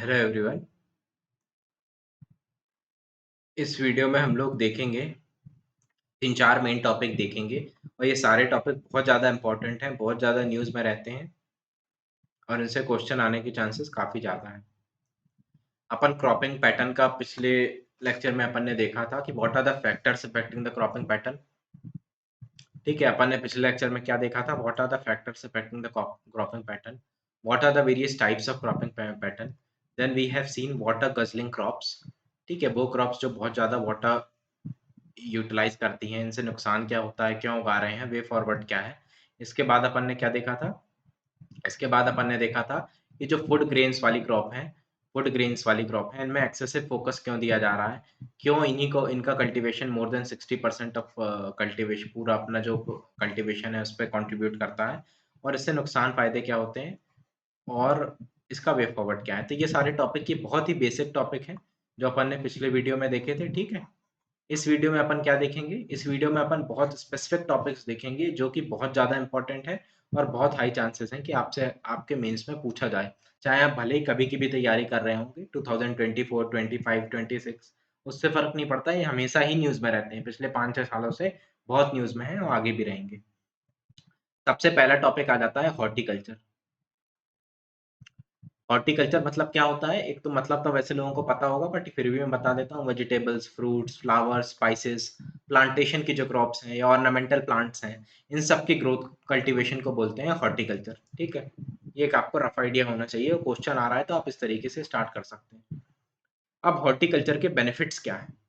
Hello everyone. इस video में हम लोग देखेंगे 3-4 मेन टॉपिक देखेंगे और ये सारे टॉपिक बहुत ज़्यादा इम्पोर्टेंट हैं, बहुत ज़्यादा न्यूज़ में रहते हैं और इनसे क्वेश्चन आने के चांसेस काफ़ी ज़्यादा हैं। अपन क्रॉपिंग पैटर्न का पिछले लेक्चर में अपन ने देखा था कि what are the factors affecting the cropping pattern. ठीक है, अपन ने पिछले लेक्चर में क्या देखा था? What are the factors affecting the cropping pattern, what are the various types of cropping pattern, then we have seen water guzzling crops. ठीक है, वो क्रॉप्स जो बहुत ज़्यादा वाटर यूटिलाइज करती हैं, इनसे नुकसान क्या होता है, क्यों उगा रहे हैं, वे फॉरवर्ड क्या है। इसके बाद अपन ने क्या देखा था? इसके बाद अपन ने देखा था कि जो फूड ग्रेन्स वाली क्रॉप है, इनमें एक्सेसिव फोकस क्यों दिया जा रहा है, क्यों इन्हीं को इनका cultivation more than 60% of cultivation, पूरा अपना जो कल्टीवेशन है उस पर कॉन्ट्रीब्यूट करता है, और इससे नुकसान फायदे क्या होते हैं और इसका वे फॉरवर्ड क्या है। तो ये सारे टॉपिक की बहुत ही बेसिक टॉपिक हैं जो अपन ने पिछले वीडियो में देखे थे। ठीक है, इस वीडियो में अपन क्या देखेंगे? इस वीडियो में अपन बहुत स्पेसिफिक टॉपिक्स देखेंगे जो कि बहुत ज़्यादा इंपॉर्टेंट है और बहुत हाई चांसेस हैं कि आपसे आपके मेंस में पूछा जाए। चाहे आप भले ही कभी की भी तैयारी कर रहे होंगे 2024, 25, 26, उससे फ़र्क नहीं पड़ता, ये हमेशा ही न्यूज़ में रहते हैं। पिछले 5-6 सालों से बहुत न्यूज़ में हैं और आगे भी रहेंगे। सबसे पहला टॉपिक आ जाता है हॉर्टिकल्चर। हॉर्टिकल्चर मतलब क्या होता है? एक तो मतलब तो वैसे लोगों को पता होगा, बट फिर भी मैं बता देता हूँ। Vegetables, fruits, flowers, spices, plantation की जो क्रॉप्स हैं या ऑर्नामेंटल प्लांट्स हैं, इन सब की ग्रोथ कल्टीवेशन को बोलते हैं हॉर्टिकल्चर। ठीक है, ये एक आपको रफ आइडिया होना चाहिए, और क्वेश्चन आ रहा है तो आप इस तरीके से स्टार्ट कर सकते हैं। अब हॉर्टिकल्चर के बेनिफिट्स क्या है?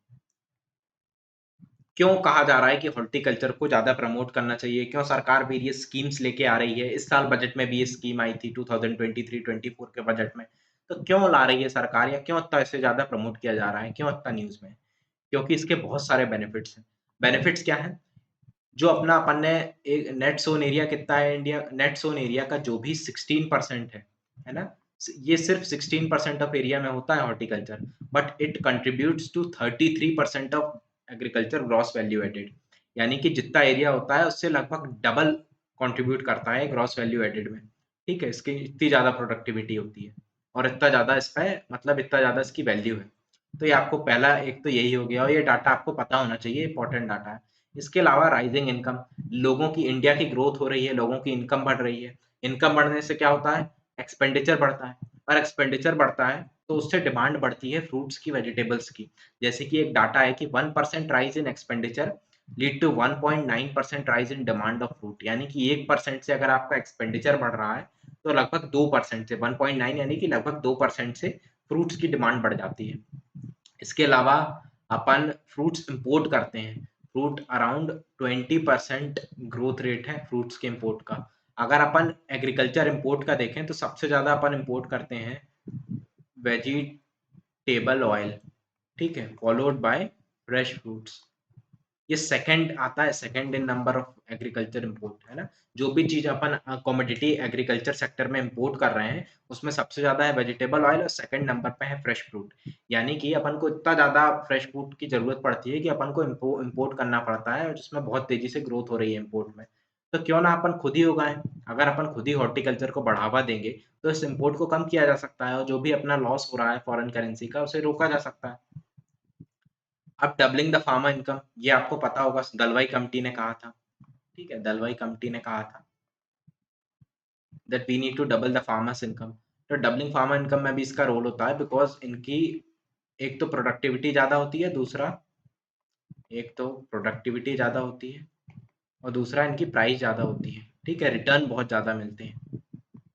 क्यों कहा जा रहा है कि हॉर्टिकल्चर को ज़्यादा प्रमोट करना चाहिए? क्यों सरकार भी ये स्कीम्स लेके आ रही है? इस साल बजट में भी ये स्कीम आई थी 2023-24 के बजट में। तो क्यों ला रही है सरकार, या क्यों इतना इसे ज़्यादा प्रमोट किया जा रहा है? क्यों इतना न्यूज़ में है? क्योंकि इसके बहुत सारे बेनिफिट्स हैं। बेनिफिट्स क्या हैं? जो अपना अपन ने एक नेट सोन एरिया कितना है इंडिया, नेट सोन एरिया का जो भी 16% है ना? ये सिर्फ 16% ऑफ एरिया में होता है horticulture, but it contributes to 33% of agriculture gross value added. यानी कि जितना एरिया होता है उससे लगभग डबल कंट्रीब्यूट करता है ग्रॉस वैल्यू एडेड में। ठीक है, इसकी इतनी ज़्यादा प्रोडक्टिविटी होती है और इतना ज़्यादा इसका मतलब इतना ज़्यादा इसकी वैल्यू है। तो ये आपको पहला एक तो यही हो गया, और ये डाटा आपको पता होना चाहिए, इंपॉर्टेंट डाटा है। इसके अलावा राइजिंग इनकम, लोगों की, इंडिया की ग्रोथ हो रही है, लोगों की इनकम बढ़ रही है। इनकम बढ़ने से क्या होता है? एक्सपेंडिचर बढ़ता है, और एक्सपेंडिचर बढ़ता है तो उससे डिमांड बढ़ती है फ्रूट्स की, वेजिटेबल्स की। जैसे कि एक डाटा है कि 1% rise in expenditure lead to 1.9% rise in demand of fruit. यानी कि 1% से अगर आपका एक्सपेंडिचर बढ़ रहा है तो लगभग 2% से 1.9 यानी कि लगभग 2% से फ्रूट्स की डिमांड बढ़ जाती है। इसके अलावा अपन फ्रूट्स इंपोर्ट करते हैं। फ्रूट अराउंड 20% ग्रोथ रेट है फ्रूट्स के इंपोर्ट का। अगर अपन एग्रीकल्चर इंपोर्ट का देखें तो सबसे ज़्यादा अपन इंपोर्ट करते हैं वेजिटेबल ऑयल। ठीक है, फॉलोड बाय फ्रेश फ्रूट्स। ये सेकंड आता है, second in number of agriculture import, है ना? जो भी चीज अपन कमोडिटी एग्रीकल्चर सेक्टर में इंपोर्ट कर रहे हैं उसमें सबसे ज्यादा है वेजिटेबल ऑयल, और सेकंड नंबर पे है फ्रेश फ्रूट। यानी कि अपन को इतना ज्यादा फ्रेश फ्रूट की जरूरत पड़ती है कि अपन को इंपोर्ट करना पड़ता है, और जिसमें बहुत तेजी से ग्रोथ हो रही है इंपोर्ट में। तो क्यों ना अपन खुद ही उगाएं? अगर अपन खुद ही हॉर्टिकल्चर को बढ़ावा देंगे तो इस इंपोर्ट को कम किया जा सकता है, और जो भी अपना लॉस हो रहा है फॉरेन करेंसी का उसे रोका जा सकता है। अब डबलिंग द फार्मर इनकम, ये आपको पता होगा, दलवाई कमेटी ने कहा था। ठीक है, दलवाई कमेटी ने कहा था that we need to double the farmers income. तो डबलिंग फार्मर इनकम में भी इसका रोल होता है, बिकॉज इनकी एक तो प्रोडक्टिविटी ज़्यादा होती है, दूसरा एक तो प्रोडक्टिविटी ज़्यादा होती है और दूसरा इनकी प्राइस ज़्यादा होती है। ठीक है, रिटर्न बहुत ज़्यादा मिलते हैं,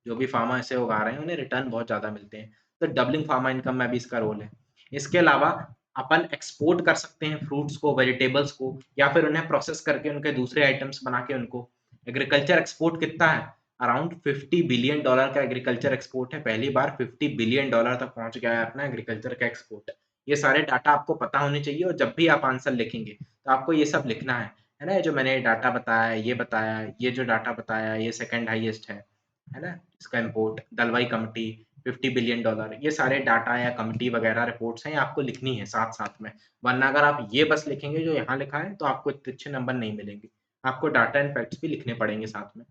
जो भी फार्मर इसे उगा रहे हैं उन्हें रिटर्न बहुत ज़्यादा मिलते हैं। तो डबलिंग फार्मर इनकम में भी इसका रोल है। इसके अलावा अपन एक्सपोर्ट कर सकते हैं फ्रूट्स को, वेजिटेबल्स को, या फिर उन्हें प्रोसेस करके उनके दूसरे आइटम्स बना के उनको। एग्रीकल्चर एक्सपोर्ट कितना है? अराउंड $50 बिलियन का एग्रीकल्चर एक्सपोर्ट है। पहली बार $50 बिलियन तक पहुंच गया है अपना एग्रीकल्चर का एक्सपोर्ट। ये सारे डाटा आपको पता होने चाहिए, और जब भी आप आंसर लिखेंगे तो आपको ये सब लिखना है ना? ये जो मैंने डाटा बताया, ये बताया, ये जो डाटा बताया, ये सेकंड हाईएस्ट है ना? इसका इंपोर्ट दलवाई कमेटी $50 बिलियन, ये सारे डाटा या कमेटी वगैरह रिपोर्ट्स हैं, ये आपको लिखनी है साथ साथ में। वरना अगर आप ये बस लिखेंगे जो यहाँ लिखा है तो आपको इतने अच्छे नंबर नहीं मिलेंगे। आपको डाटा एंड फैक्ट्स भी लिखने पड़ेंगे साथ में।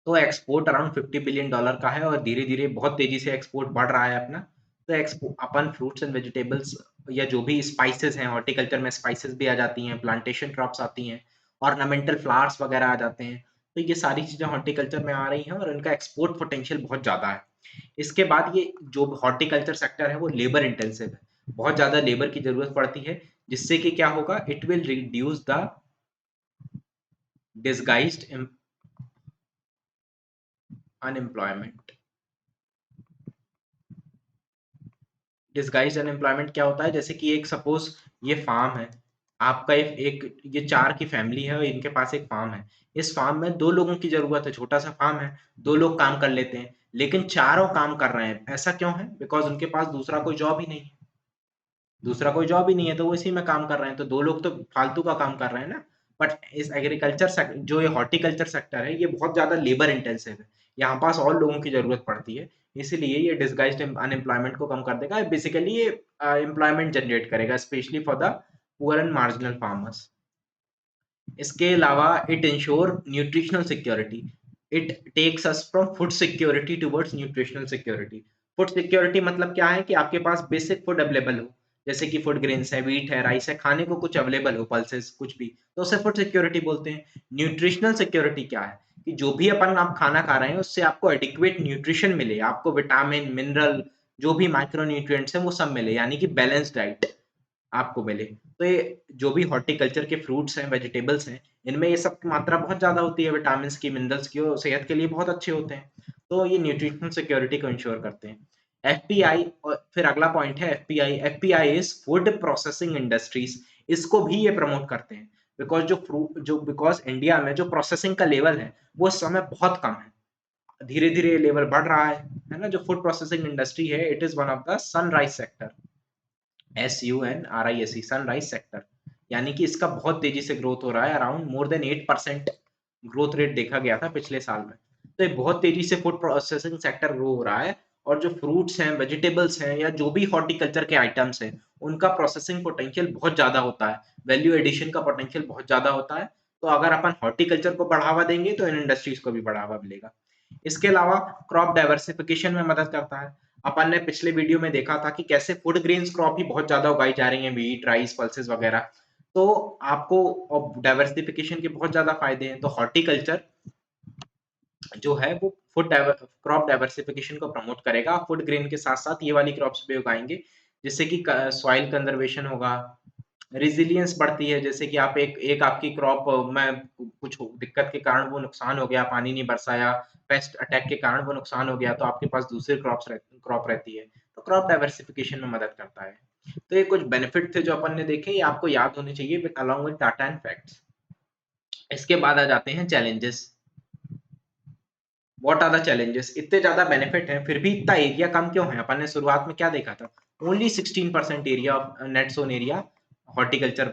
तो एक्सपोर्ट अराउंड $50 बिलियन का है और धीरे-धीरे बहुत तेज़ी से एक्सपोर्ट बढ़ रहा है अपना। तो अपन फ्रूट्स एंड वेजिटेबल्स या जो भी स्पाइसेस हैं, हॉर्टिकल्चर में स्पाइसेस भी आ जाती हैं, प्लांटेशन क्रॉप्स आती हैं, ऑर्नामेंटल फ्लावर्स वगैरह आ जाते हैं। तो ये सारी चीज़ें हॉर्टिकल्चर में आ रही हैं और इनका एक्सपोर्ट पोटेंशियल बहुत ज़्यादा है। इसके बाद ये जो हॉर्टिकल्चर सेक्टर है वो लेबर इंटेंसिव है। बहुत ज़्यादा लेबर की ज़रूरत पड़ती है, जिससे कि क्या होगा, it will reduce the disguised unemployment. Disguised unemployment क्या होता है, जैसे कि एक सपोज ये फार्म है, आपका एक ये 4 की फैमिली है और इनके पास एक फार्म है। इस फार्म में 2 लोगों की ज़रूरत है, छोटा-सा फार्म है, 2 लोग काम कर लेते हैं, लेकिन चारों काम कर रहे हैं। ऐसा क्यों है? बिकॉज़ उनके पास दूसरा कोई जॉब ही नहीं है। दूसरा कोई जॉब ही नहीं है, तो वो इसी में काम कर रहे हैं, तो 2 लोग तो फालतू का काम कर रहे हैं ना। बट इस एग्रीकल्चर जो ये हॉर्टिकल्चर सेक्टर है, ये बहुत ज़्यादा लेबर इंटेंसिव है। यहाँ पास और लोगों की ज़रूरत पड़ती है, इसीलिए ये डिसगाइज्ड अनएम्प्लॉयमेंट को कम कर देगा। बेसिकली ये एम्प्लॉयमेंट जनरेट करेगा, specially for the poor and marginal farmers. इसके अलावा it ensure nutritional security. It takes us from food security towards nutritional security. Food security मतलब क्या है कि आपके पास बेसिक फूड अवेलेबल हो, जैसे कि फूड ग्रेन्स है, व्हीट है, राइस है, खाने को कुछ अवेलेबल हो, पल्सेस कुछ भी, तो उसे फूड सिक्योरिटी बोलते हैं। न्यूट्रिशनल सिक्योरिटी क्या है कि जो भी आप खाना खा रहे हैं उससे आपको एडिक्वेट न्यूट्रिशन मिले, आपको विटामिन, मिनरल, जो भी माइक्रो न्यूट्रिएंट्स हैं वो सब मिले, यानी कि बैलेंस डाइट आपको मिले। तो ये जो भी हॉर्टिकल्चर के फ्रूट्स हैं, वेजिटेबल्स हैं, इनमें ये सब की मात्रा बहुत ज़्यादा होती है, विटामिन्स की, मिनरल्स की, और सेहत के लिए बहुत अच्छे होते हैं। तो ये न्यूट्रिशनल सिक्योरिटी को इंश्योर करते हैं। एफपीआई, और फिर अगला पॉइंट है FPI. FPI is food processing industries. इसको भी ये प्रमोट करते हैं, बिकॉज़ इंडिया में जो प्रोसेसिंग का लेवल है, वो इस समय बहुत कम है। धीरे-धीरे ये लेवल बढ़ रहा है ना? जो फूड प्रोसेसिंग इंडस्ट्री है, it is one of the sunrise sector. SUNRISE, sunrise sector, यानी कि इसका बहुत तेजी से ग्रोथ हो रहा है। Around more than 8% growth rate देखा गया था पिछले साल में। तो ये बहुत तेजी से फूड प्रोसेसिंग सेक्टर ग्रो हो रहा है, और जो फ्रूट्स हैं, वेजिटेबल्स हैं, या जो भी हॉर्टिकल्चर के आइटम्स हैं, उनका प्रोसेसिंग पोटेंशियल बहुत ज़्यादा होता है, वैल्यू एडिशन का पोटेंशियल बहुत ज़्यादा होता है। तो अगर अपन हॉर्टिकल्चर को बढ़ावा देंगे तो इन इंडस्ट्रीज को भी बढ़ावा मिलेगा। इसके अलावा क्रॉप डाइवर्सिफिकेशन में मदद करता है। अपन ने पिछले वीडियो में देखा था कि कैसे फूड ग्रेन्स क्रॉप ही बहुत ज्यादा उगाई जा रही हैं, व्हीट, राइस, पल्सेस वगैरह। तो आपको डाइवर्सिफिकेशन के बहुत ज्यादा फायदे हैं। तो हॉर्टिकल्चर जो है वो क्रॉप डाइवर्सिफिकेशन को प्रमोट करेगा। फूड ग्रेन के साथ साथ ये वाली क्रॉप्स भी उगाएंगे, जिससे कि सॉइल कंजर्वेशन होगा, रेजिलियंस बढ़ती है। जैसे कि आप एक एक आपकी क्रॉप में कुछ दिक्कत के कारण वो नुकसान हो गया, पानी नहीं बरसाया, पेस्ट अटैक के कारण वो नुकसान हो गया, तो आपके पास दूसरी क्रॉप रहती है। तो क्रॉप डाइवर्सिफिकेशन में मदद करता है। तो ये कुछ बेनिफिट थे जो अपन ने देखे, ये आपको याद होने चाहिए along with data and facts. इसके बाद आ जाते हैं challenges. What are the challenges? इतने ज्यादा बेनिफिट हैं, फिर भी इतना एरिया कम क्यों है? अपन ने शुरुआत में क्या देखा था? Only 16% area of net zone area horticulture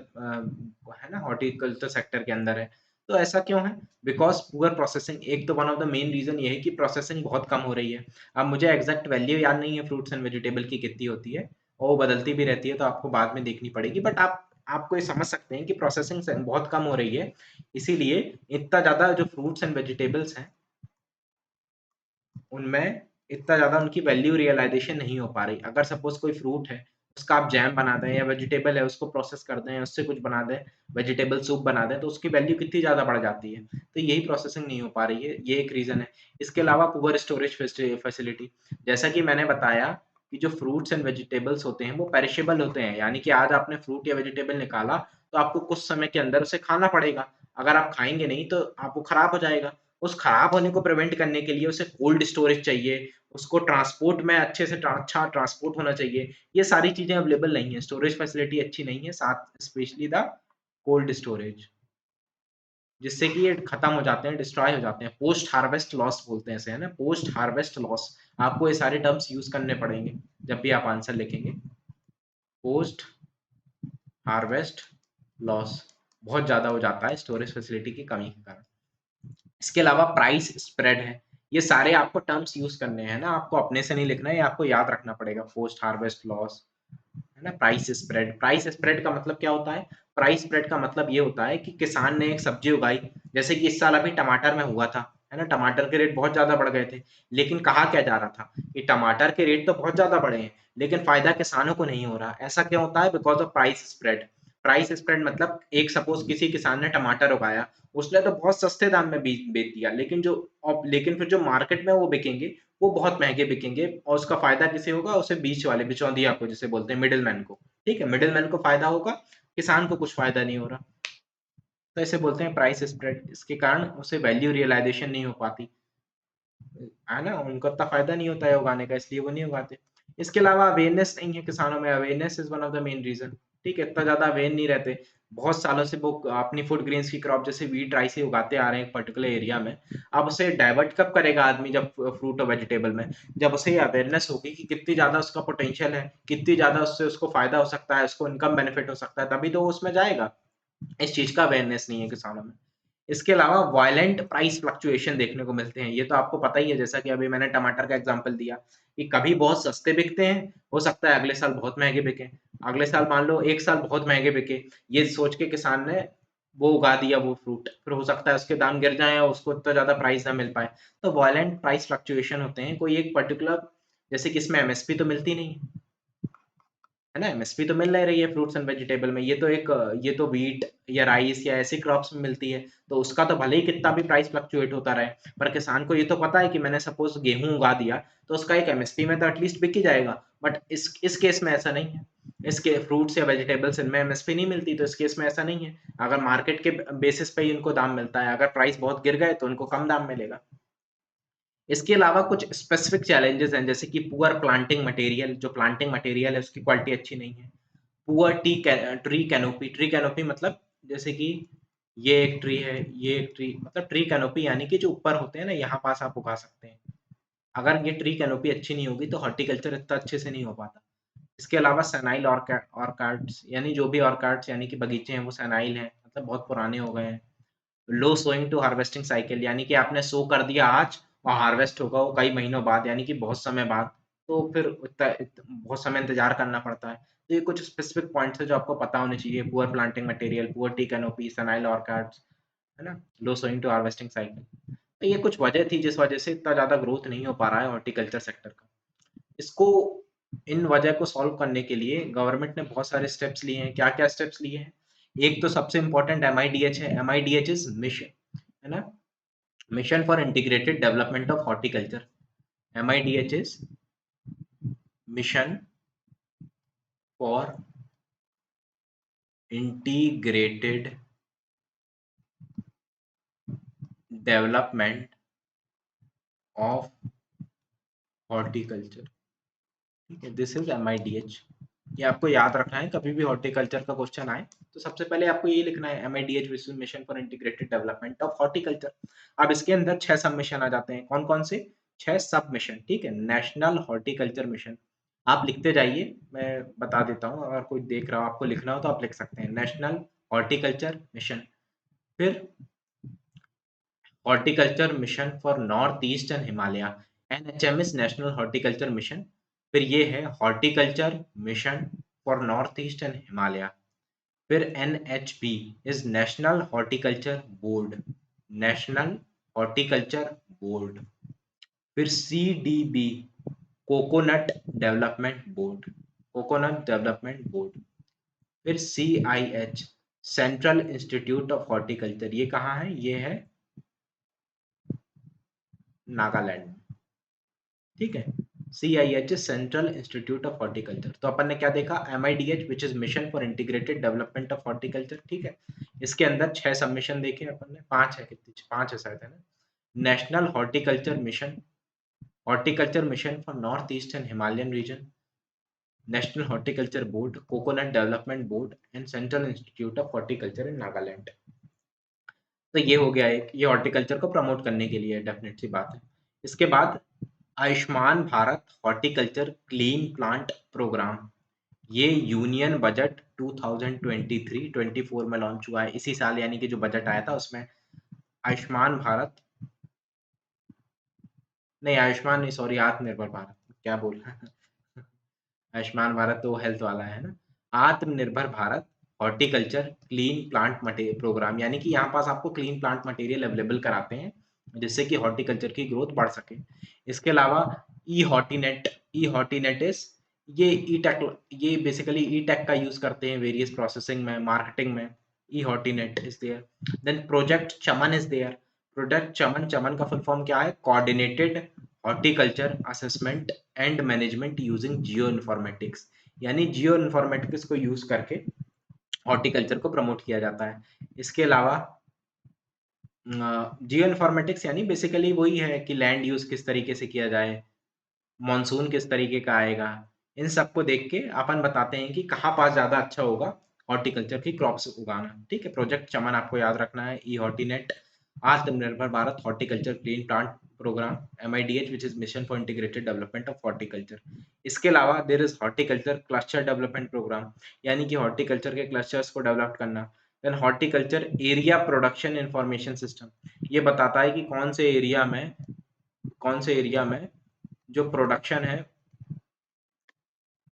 है ना, हॉर्टिकल्चर सेक्टर के अंदर है। तो ऐसा क्यों है? बिकॉज पुअर प्रोसेसिंग, एक तो one of the main reason ये है कि प्रोसेसिंग बहुत कम हो रही है। अब मुझे एग्जैक्ट वैल्यू याद नहीं है फ्रूट्स एंड वेजिटेबल की कितनी होती है, और वो बदलती भी रहती है, तो आपको बाद में देखनी पड़ेगी। बट आपको ये समझ सकते हैं कि प्रोसेसिंग बहुत कम हो रही है, इसीलिए इतना ज्यादा जो फ्रूट्स एंड वेजिटेबल्स हैं उनमें इतना ज़्यादा उनकी वैल्यू रियलाइज़ेशन नहीं हो पा रही। अगर सपोज़ कोई फ्रूट है, उसका आप जैम बना दें, या वेजिटेबल है उसको प्रोसेस कर दें, उससे कुछ बना दें, वेजिटेबल सूप बना दें, तो उसकी वैल्यू कितनी ज़्यादा बढ़ जाती है। तो यही प्रोसेसिंग नहीं हो पा रही है, ये एक रीज़न है। इसके अलावा पुअर स्टोरेज फैसिलिटी। जैसा कि मैंने बताया कि जो फ्रूट्स एंड वेजिटेबल्स होते हैं वो पेरिशेबल होते हैं, यानी कि आज आपने फ्रूट या वेजिटेबल निकाला तो आपको कुछ समय के अंदर उसे खाना पड़ेगा। अगर आप खाएँगे नहीं तो आप वो खराब हो जाएगा। उस खराब होने को प्रिवेंट करने के लिए उसे कोल्ड स्टोरेज चाहिए, उसको ट्रांसपोर्ट में अच्छे से अच्छा ट्रांसपोर्ट होना चाहिए। ये सारी चीज़ें अवेलेबल नहीं है, स्टोरेज फैसिलिटी अच्छी नहीं है, साथ स्पेशली द कोल्ड स्टोरेज, जिससे कि ये खत्म हो जाते हैं, डिस्ट्रॉय हो जाते हैं। पोस्ट हार्वेस्ट लॉस बोलते हैं इसे, है ना, पोस्ट हार्वेस्ट लॉस। आपको ये सारे टर्म्स यूज़ करने पड़ेंगे जब भी आप आंसर लिखेंगे। पोस्ट हार्वेस्ट लॉस बहुत ज़्यादा हो जाता है स्टोरेज फैसिलिटी की कमी के कारण। इसके अलावा प्राइस स्प्रेड है। ये सारे आपको टर्म्स यूज करने हैं ना, आपको अपने से नहीं लिखना है, ये आपको याद रखना पड़ेगा। पोस्ट हार्वेस्ट लॉस, है ना। प्राइस स्प्रेड, प्राइस स्प्रेड का मतलब क्या होता है? प्राइस स्प्रेड का मतलब ये होता है कि किसान ने एक सब्जी उगाई, जैसे कि इस साल अभी टमाटर में हुआ था, है ना, टमाटर के रेट बहुत ज्यादा बढ़ गए थे। लेकिन कहा क्या जा रहा था कि टमाटर के रेट तो बहुत ज्यादा बढ़े हैं, लेकिन फायदा किसानों को नहीं हो रहा। ऐसा क्यों होता है? Because of price spread. Price spread मतलब एक सपोज किसी किसान ने टमाटर उगाया, उसने तो बहुत सस्ते दाम में बेच दिया, लेकिन फिर जो मार्केट में वो बिकेंगे वो बहुत महंगे बिकेंगे, और उसका फायदा किसे होगा? उसे बीच वाले बिचौलिया को, जिसे बोलते हैं मिडिल मैन को। ठीक है, मिडिल मैन को फायदा होगा, किसान को कुछ फायदा नहीं हो रहा। तो इसे बोलते हैं प्राइस स्प्रेड। इसके कारण उसे वैल्यू रियलाइजेशन नहीं हो पाती, है ना, उनको इतना फायदा नहीं होता है उगाने का, इसलिए वो नहीं उगाते। इसके अलावा अवेयरनेस नहीं है किसानों में, awareness is one of the main reason. ठीक है, इतना ज्यादा अवेयर नहीं रहते। बहुत सालों से वो अपनी फूड ग्रेन्स की क्रॉप जैसे वीट राइस ही उगाते आ रहे हैं एक पर्टिकुलर एरिया में। अब उसे डाइवर्ट कब करेगा आदमी? जब फ्रूट और वेजिटेबल में, जब उसे अवेयरनेस होगी कि कितनी ज्यादा उसका पोटेंशियल है, कितनी ज्यादा उससे उसको फायदा हो सकता है, उसको इनकम बेनिफिट हो सकता है, तभी तो वो उसमें जाएगा। इस चीज का अवेयरनेस नहीं है किसानों में। इसके अलावा वायलेंट प्राइस फ्लक्चुएशन देखने को मिलते हैं। ये तो आपको पता ही है, जैसा कि अभी मैंने टमाटर का एग्जांपल दिया कि कभी बहुत सस्ते बिकते हैं, हो सकता है अगले साल बहुत महंगे बिके। अगले साल मान लो एक साल बहुत महंगे बिके, ये सोच के किसान ने वो उगा दिया वो फ्रूट, फिर हो सकता है उसके दाम गिर जाए और उसको इतना ज्यादा प्राइस ना मिल पाए। तो वायलेंट प्राइस फ्लक्चुएशन होते हैं। कोई एक पर्टिकुलर, जैसे कि इसमें एमएसपी तो मिलती नहीं है ना, एमएसपी तो मिल नहीं रही है फ्रूट्स एंड वेजिटेबल में। ये तो व्हीट या राइस या ऐसी क्रॉप्स में मिलती है, तो उसका तो भले ही कितना भी प्राइस फ्लक्चुएट होता रहे, पर किसान को ये तो पता है कि मैंने सपोज गेहूं उगा दिया, तो उसका एक एमएसपी में तो एटलीस्ट बिक ही जाएगा। बट इस केस में ऐसा नहीं है। इसके फ्रूट्स या वेजिटेबल्स इनमें एमएसपी नहीं मिलती, तो इस केस में ऐसा नहीं है। अगर मार्केट के बेसिस पे ही उनको दाम मिलता है, अगर प्राइस बहुत गिर गए तो उनको कम दाम मिलेगा। इसके अलावा कुछ स्पेसिफिक चैलेंजेस हैं, जैसे कि पुअर प्लांटिंग मटेरियल, जो प्लांटिंग मटेरियल है उसकी क्वालिटी अच्छी नहीं है। Poor tree canopy. Tree canopy मतलब जैसे कि ये एक ट्री है, ये एक ट्री, मतलब ट्री कैनोपी यानी कि जो ऊपर होते हैं ना, यहाँ पास आप उगा सकते हैं। अगर ये ट्री कैनोपी अच्छी नहीं होगी तो हॉर्टिकल्चर इतना अच्छे से नहीं हो पाता। इसके अलावा सैनाइल ऑर्कार्ड्स, यानी जो भी ऑर्कार्ड्स यानी कि बगीचे हैं वो सैनाइल हैं, मतलब बहुत पुराने हो गए हैं। लो सोइंग टू हार्वेस्टिंग साइकिल, यानी कि आपने सो कर दिया आज और हार्वेस्ट होगा वो कई महीनों बाद, यानी कि बहुत समय बाद, तो फिर बहुत समय इंतजार करना पड़ता है। तो ये कुछ स्पेसिफिक पॉइंट्स है जो आपको पता होने चाहिए। Poor planting material, poor tea canopy, senile orchards, है ना, low sowing to harvesting cycle. तो ये कुछ वजह थी जिस वजह से इतना ज्यादा ग्रोथ नहीं हो पा रहा है हॉर्टिकल्चर सेक्टर का। इसको इन वजह को सॉल्व करने के लिए गवर्नमेंट ने बहुत सारे स्टेप्स लिए हैं। क्या क्या स्टेप्स लिए हैं? एक तो सबसे इंपॉर्टेंट एमआईडीएच है। एमआईडीएच इज मिशन, है ना, mission for integrated development of horticulture. MIDH is mission for integrated development of horticulture. ठीक है, दिस इज एमआईडीएच। ये आपको याद रखना है, कभी भी हॉर्टिकल्चर का क्वेश्चन आए तो सबसे पहले आपको ये लिखना है, MIDH mission for integrated development of horticulture. अब इसके अंदर 6 सब मिशन आ जाते हैं। कौन कौन से? 6 सब मिशन। ठीक है, नेशनल हॉर्टिकल्चर मिशन। आप लिखते जाइए, मैं बता देता हूँ, अगर कोई देख रहा हो आपको लिखना हो तो आप लिख सकते हैं, नेशनल हॉर्टिकल्चर मिशन। फिर horticulture mission for north eastern Himalaya, NHM is national horticulture mission. फिर ये है horticulture mission for north eastern Himalaya. फिर NHB is national horticulture board, national horticulture board. फिर CDB, coconut development board, coconut development board. फिर CIH, central institute of horticulture. ये कहाँ है? ये है नागालैंड में। ठीक है, CIH central institute of horticulture. तो अपन ने क्या देखा? MIDH which is mission for integrated development of horticulture. ठीक है, इसके अंदर 6 सबमिशन देखे अपन ने, 5 है, कितनी 5 है शायद, है ना। National horticulture mission, horticulture mission for north eastern Himalayan region, national horticulture board, coconut development board and central institute of horticulture in Nagaland. तो ये हो गया एक, ये हॉर्टिकल्चर को प्रमोट करने के लिए डेफिनेट सी बात है। इसके बाद Ayushman Bharat horticulture clean plant programme, ये यूनियन बजट 2023-24 में लॉन्च हुआ है इसी साल, यानी कि जो बजट आया था उसमें आयुष्मान भारत, नहीं आयुष्मान नहीं, सॉरी, आत्मनिर्भर भारत, क्या बोल रहा है आयुष्मान भारत तो हेल्थ वाला है ना। Atmanirbhar Bharat horticulture clean plant material programme, यानी कि यहाँ पास आपको क्लीन प्लांट मटेरियल अवेलेबल कराते हैं जिससे कि हॉर्टिकल्चर की ग्रोथ बढ़ सके। इसके अलावा ई हॉर्टिनेट इज ये ई टेक, ये बेसिकली ई टेक का यूज करते हैं वेरियस प्रोसेसिंग में, मार्केटिंग में। E Hortinet is there. Then project Chaman is there. Project Chaman, Chaman का फुल फॉर्म क्या है? Coordinated horticulture assessment and management using geo informatics. यानी जियो इन्फॉर्मेटिक्स को यूज करके हॉर्टिकल्चर को प्रमोट किया जाता है। इसके अलावा जियो इन्फॉर्मेटिक्स यानी बेसिकली वही है कि लैंड यूज किस तरीके से किया जाए, मॉनसून किस तरीके का आएगा, इन सबको देख के अपन बताते हैं कि कहाँ पास ज़्यादा अच्छा होगा हॉर्टिकल्चर की क्रॉप्स उगाना। ठीक है, प्रोजेक्ट चमन आपको याद रखना है। E Hortinet, Atmanirbhar Bharat horticulture clean plant programme, MIDH which is mission for integrated development of horticulture. इसके अलावा there is horticulture cluster development programme, यानी कि हॉर्टिकल्चर के क्लस्टर्स को डेवलप करना। Then horticulture area production information system, ये बताता है कि कौन से एरिया में जो प्रोडक्शन है,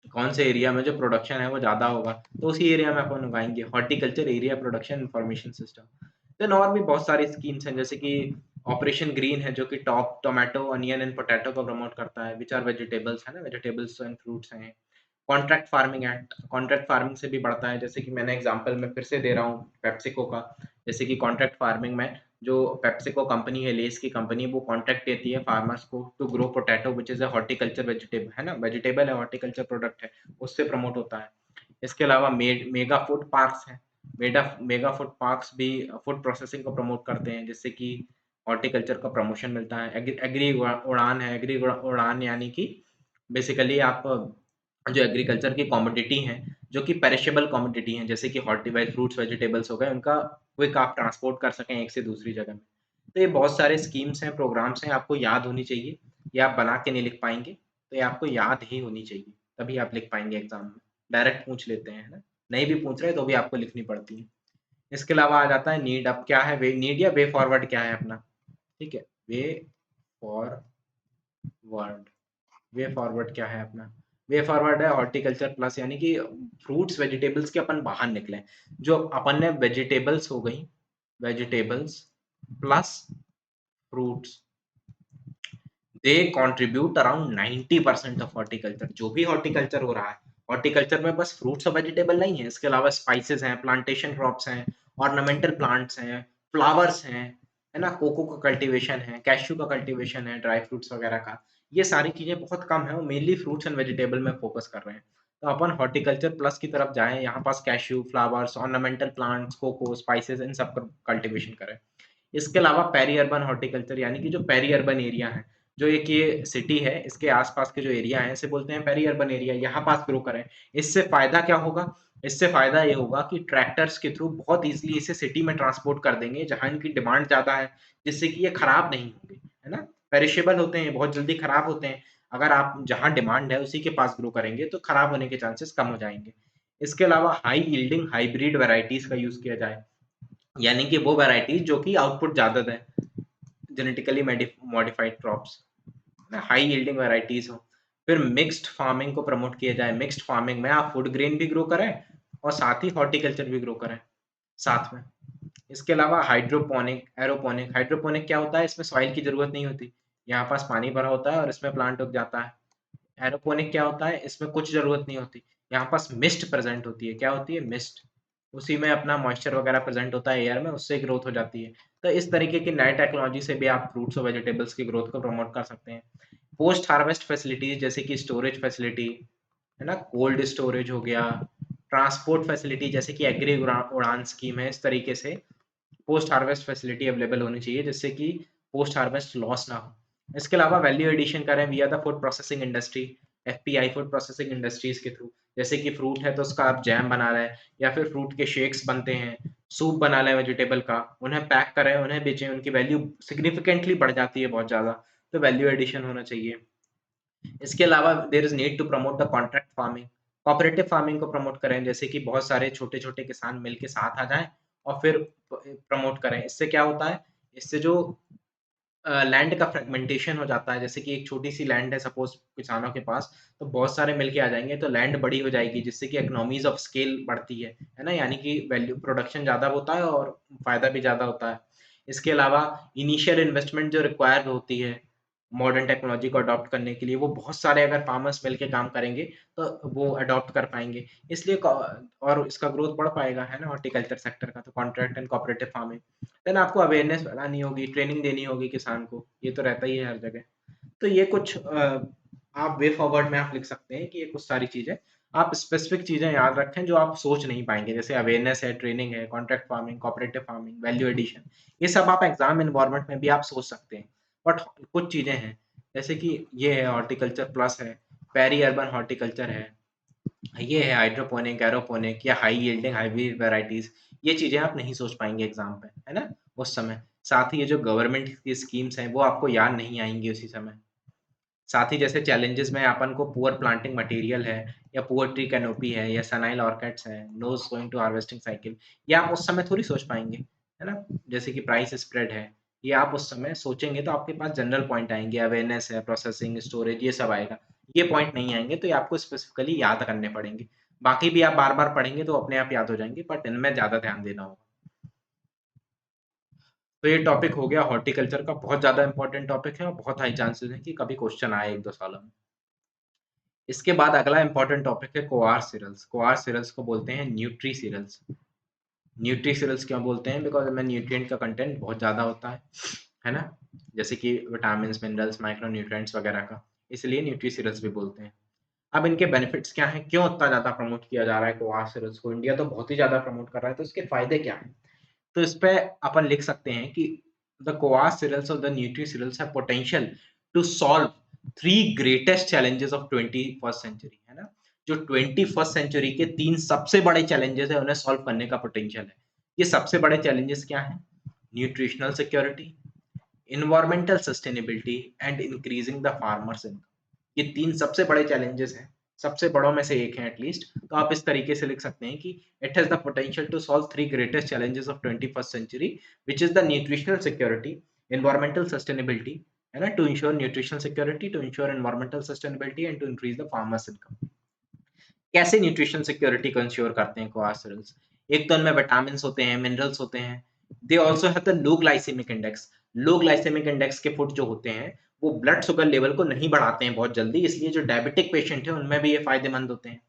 कौन से एरिया में जो प्रोडक्शन है वो ज़्यादा होगा, तो उसी एरिया में अपन उगाएंगे। Horticulture area production information system. Then और भी बहुत सारी स्कीम्स हैं, जैसे कि ऑपरेशन ग्रीन है जो कि top tomato, onion and potato को प्रमोट करता है, विच आर वेजिटेबल्स है ना, वेजिटेबल्स एंड फ्रूट्स हैं। Contract farming act, contract farming से भी बढ़ता है, जैसे कि मैंने एग्जांपल में फिर से दे रहा हूँ पेप्सिको का। जैसे कि कॉन्ट्रैक्ट फार्मिंग में जो पेप्सिको कंपनी है, लेस की कंपनी, वो कॉन्ट्रैक्ट देती है फार्मर्स को to grow potato which is a horticulture vegetable, है ना, वेजिटेबल है, हॉर्टिकल्चर प्रोडक्ट है, उससे प्रमोट होता है। इसके अलावा मेगा फूड पार्क्स हैं। मेगा फूड पार्क्स भी फूड प्रोसेसिंग को प्रमोट करते हैं, जिससे कि हॉर्टिकल्चर का प्रमोशन मिलता है। एग्री उड़ान है, एग्री उड़ान यानी कि बेसिकली आप जो एग्रीकल्चर की कमोडिटी हैं, जो कि पेरिशेबल कमोडिटी हैं, जैसे कि हॉर्टिकल्चर फ्रूट्स वेजिटेबल्स हो गए, उनका क्विक आप ट्रांसपोर्ट कर सकें एक से दूसरी जगह में। तो ये बहुत सारे स्कीम्स हैं, प्रोग्राम्स हैं, आपको याद होनी चाहिए। ये आप बना के नहीं लिख पाएंगे, तो ये आपको याद ही होनी चाहिए, तभी आप लिख पाएंगे एग्जाम में। डायरेक्ट पूछ लेते हैं, है ना, नहीं भी पूछ रहे तो भी आपको लिखनी पड़ती है। इसके अलावा आ जाता है नीड। अब क्या है वे नीड या वे फॉरवर्ड क्या है अपना? ठीक है, वे फॉरवर्ड, वे फॉरवर्ड क्या है अपना? वे फॉरवर्ड है हॉर्टिकल्चर प्लस, यानी कि फ्रूट्स वेजिटेबल्स के अपन बाहर निकले। जो अपन ने वेजिटेबल्स हो गई, vegetables plus fruits, they contribute around 90% of horticulture. जो भी हॉर्टिकल्चर हो रहा है, हॉर्टिकल्चर में बस फ्रूट्स और वेजिटेबल नहीं है, इसके अलावा स्पाइसेस हैं, प्लांटेशन क्रॉप्स हैं, ऑर्नामेंटल प्लांट्स हैं, फ्लावर्स हैं, है ना, कोको का कल्टीवेशन है, कैश्यू का कल्टीवेशन है, ड्राई फ्रूट्स वगैरह का। ये सारी चीजें बहुत कम है, वो मेनली फ्रूट्स एंड वेजिटेबल में फोकस कर रहे हैं। तो अपन हॉर्टिकल्चर प्लस की तरफ जाएं, यहाँ पास cashew, flowers, ornamental plants, cocoa, spices, इन सब का कल्टीवेशन करें। इसके अलावा पेरी अर्बन हॉर्टिकल्चर, यानी कि जो पेरी अर्बन एरिया है, जो एक ये सिटी है, इसके आसपास के जो एरिया है, इसे बोलते हैं पेरी अर्बन एरिया, यहाँ पास ग्रो करें। इससे फायदा क्या होगा? इससे फायदा ये होगा कि ट्रैक्टर्स के थ्रू बहुत इजीली इसे सिटी में ट्रांसपोर्ट कर देंगे, जहां इनकी डिमांड ज्यादा है, जिससे कि ये खराब नहीं होंगे, है ना। पेरिशेबल होते हैं, बहुत जल्दी खराब होते हैं। अगर आप जहां डिमांड है उसी के पास ग्रो करेंगे तो खराब होने के चांसेस कम हो जाएंगे। इसके अलावा हाई यील्डिंग हाइब्रिड वेराइटीज का यूज किया जाए, यानी कि वो वेराइटीज जो कि आउटपुट ज्यादा दें, genetically modified crops, high yielding varieties हो। फिर मिक्स्ड फार्मिंग को प्रमोट किया जाए। मिक्स्ड फार्मिंग में आप फूड ग्रेन भी ग्रो करें और साथ ही हॉर्टिकल्चर भी ग्रो करें साथ में। इसके अलावा हाइड्रोपोनिक, एरोपोनिक। हाइड्रोपोनिक क्या होता है? इसमें सॉइल की जरूरत नहीं होती, यहाँ पास पानी भरा होता है और इसमें प्लांट उग जाता है। एरोपोनिक क्या होता है? इसमें कुछ जरूरत नहीं होती, यहाँ पास मिस्ट प्रेजेंट होती है। क्या होती है? मिस्ट। उसी में अपना मॉइस्चर वगैरह प्रेजेंट होता है एयर में, उससे ग्रोथ हो जाती है। तो इस तरीके की नई टेक्नोलॉजी से भी आप फ्रूट्स और वेजिटेबल्स की ग्रोथ को प्रमोट कर सकते हैं। पोस्ट हार्वेस्ट फैसिलिटीज, जैसे कि स्टोरेज फैसिलिटी, है ना, कोल्ड स्टोरेज हो गया, ट्रांसपोर्ट फैसिलिटी जैसे कि एग्री उड़ान स्कीम है, इस तरीके से पोस्ट हार्वेस्ट फैसिलिटी अवेलेबल होनी चाहिए, जिससे कि पोस्ट हार्वेस्ट लॉस ना हो। इसके अलावा वैल्यू एडिशन करें विया the food processing industry, FPI, food processing industries के थ्रू। जैसे कि फ्रूट है तो उसका आप जैम बना रहे हैं, या फिर फ्रूट के शेक्स बनते हैं, सूप बना लें वेजिटेबल का, उन्हें पैक करें, उन्हें बेचें, उनकी वैल्यू सिग्निफिकेंटली बढ़ जाती है बहुत ज़्यादा। तो वैल्यू एडिशन होना चाहिए। इसके अलावा there is need to promote the contract farming. Cooperative farming को प्रमोट करें, जैसे कि बहुत सारे छोटे छोटे किसान मिलके साथ आ जाएं और फिर प्रमोट करें। इससे क्या होता है? इससे जो लैंड का फ्रेगमेंटेशन हो जाता है, जैसे कि एक छोटी सी लैंड है सपोज किसानों के पास, तो बहुत सारे मिलके आ जाएंगे तो लैंड बड़ी हो जाएगी, जिससे कि इकोनॉमीज ऑफ स्केल बढ़ती है ना, यानी कि वैल्यू प्रोडक्शन ज़्यादा होता है और फायदा भी ज़्यादा होता है। इसके अलावा इनिशियल इन्वेस्टमेंट जो रिक्वायर्ड होती है मॉडर्न टेक्नोलॉजी को अडॉप्ट करने के लिए, वो बहुत सारे अगर फार्मर्स मिलके काम करेंगे तो वो अडॉप्ट कर पाएंगे। इसलिए और इसका ग्रोथ बढ़ पाएगा, है ना, हॉर्टिकल्चर सेक्टर का। तो contract and cooperative farming, then आपको अवेयरनेस बढ़ानी होगी, ट्रेनिंग देनी होगी किसान को, ये तो रहता ही है हर जगह। तो ये कुछ आप वे फॉरवर्ड में आप लिख सकते हैं कि ये कुछ सारी चीजें आप स्पेसिफिक चीजें याद रखें जो आप सोच नहीं पाएंगे, जैसे अवेयरनेस है, ट्रेनिंग है, contract farming, cooperative farming, value addition, ये सब आप एग्जाम एनवायरनमेंट में भी आप सोच सकते हैं। बट कुछ चीजें हैं जैसे कि ये है हॉर्टिकल्चर प्लस है, पेरी अर्बन हॉर्टिकल्चर है, ये है हाइड्रोपोनिक, एरोपोनिक या हाई यील्डिंग हाइब्रिड वैरायटीज, ये चीजें आप नहीं सोच पाएंगे एग्जाम पे, है ना, उस समय। साथ ही ये जो गवर्नमेंट की स्कीम्स हैं वो आपको याद नहीं आएंगी उसी समय। साथ ही जैसे चैलेंजेस में अपन को पुअर प्लांटिंग मटेरियल है, या पुअर ट्री कैनोपी है, या सनाइल ऑर्किड्स है, nose going to harvesting cycle, ये आप उस समय थोड़ी सोच पाएंगे, है ना। जैसे कि प्राइस स्प्रेड है, ये आप उस समय सोचेंगे तो आपके पास जनरल पॉइंट आएंगे, अवेयरनेस है, प्रोसेसिंग, स्टोरेज, ये सब आएगा। ये पॉइंट नहीं आएंगे तो ये आपको स्पेसिफिकली याद करने पड़ेंगे। बाकी भी आप बार बार पढ़ेंगे तो अपने आप याद हो जाएंगे, बट इनमें ज्यादा ध्यान देना होगा। तो ये टॉपिक हो गया हॉर्टिकल्चर का, बहुत ज्यादा इंपॉर्टेंट टॉपिक है और बहुत हाई चांसेस है कि कभी क्वेश्चन आए 1-2 सालों में। इसके बाद अगला इंपॉर्टेंट टॉपिक है कोआर सीरल्स। कोआर सीरल्स को बोलते हैं न्यूट्री सीरल्स। न्यूट्री सीरल्स क्यों बोलते हैं? बिकॉज में न्यूट्रिएंट का कंटेंट बहुत ज़्यादा होता है ना, जैसे कि विटामिन, मिनरल्स, माइक्रो न्यूट्रिएंट्स वगैरह का, इसलिए न्यूट्री सीरल्स भी बोलते हैं। अब इनके बेनिफिट्स क्या हैं, क्यों इतना ज़्यादा प्रमोट किया जा रहा है कोआर सीरल्स को? इंडिया तो बहुत ही ज़्यादा प्रमोट कर रहा है, तो इसके फायदे क्या हैं? तो इस पे अपन लिख सकते हैं कि द कोआर सीरियल्स और the nutri cereals have potential to solve 3 greatest challenges of 21st century, है ना। जो 21st सेंचुरी के 3 सबसे बड़े चैलेंजेस है उन्हें सॉल्व करने का पोटेंशियल है। ये सबसे बड़े चैलेंजेस क्या हैं? Nutritional security, environmental sustainability and increasing the farmers income. ये 3 सबसे बड़े चैलेंजेस हैं, सबसे बड़ों में से एक है एटलीस्ट। तो आप इस तरीके से लिख सकते हैं कि it has the potential to solve 3 greatest challenges of 21st century, which is the nutritional security, environmental sustainability, है ना, to ensure nutritional security, to ensure environmental sustainability and to increase the farmers income. कैसे nutrition security को ensure करते हैं कोआर serials? एक तो इनमें vitamin होते हैं, मिनरल्स होते हैं। They also have the low glycaemic index. Low glycaemic index के फूड जो होते हैं वो ब्लड शुगर लेवल को नहीं बढ़ाते हैं बहुत जल्दी, इसलिए जो डायबिटिक पेशेंट है उनमें भी ये फायदेमंद होते हैं।